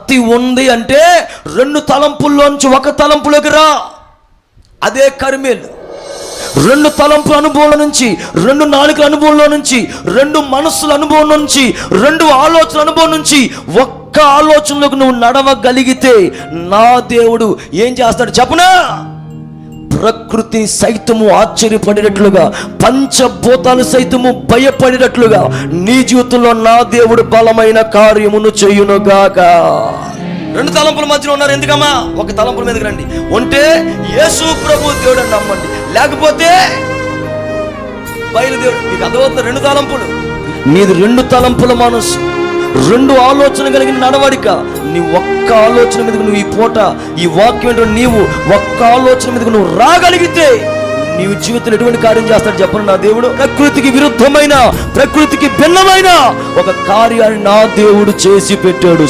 భక్తి ఉంది అంటే 2 తలంపుల్లోంచి ఒక తలంపులోకి రా. అదే కర్మేలు. 2 తలంపుల అనుభవంలో నుంచి, 2 నాలుకల అనుభవంలో నుంచి, 2 మనస్సుల అనుభవం నుంచి, 2 ఆలోచన అనుభవం నుంచి ఒక్క ఆలోచనలోకి నువ్వు నడవగలిగితే నా దేవుడు ఏం చేస్తాడు చెప్పనా? ప్రకృతి సైతము ఆశ్చర్యపడినట్లుగా, పంచభూతాలు సైతము భయపడినట్లుగా నీ జీవితంలో నా దేవుడు బలమైన కార్యమును చేయునుగాక. 2 తలంపుల మధ్యలో ఉన్నారు ఎందుకమ్మా? ఒక తలంపుల మీదకి రండి. ఉంటే యేసు ప్రభు దేవుడు అని నమ్మండి, లేకపోతే బయలుదేవుడు. మీకు అర్థమవుతుంది? 2 తలంపులు. నీది 2 తలంపుల మనసు, 2 ఆలోచన కలిగిన నడవడిక. నీ ఒక్క ఆలోచన మీదకు నువ్వు ఈ పూట ఈ వాక్యం ఏంటో నీవు ఒక్క ఆలోచన మీదకు నువ్వు రాగలిగితే నీవు జీవితంలో ఎటువంటి కార్యం చేస్తాడు చెప్పను నా దేవుడు? ప్రకృతికి విరుద్ధమైన, ప్రకృతికి భిన్నమైన ఒక కార్యాన్ని నా దేవుడు చేసి పెట్టాడు.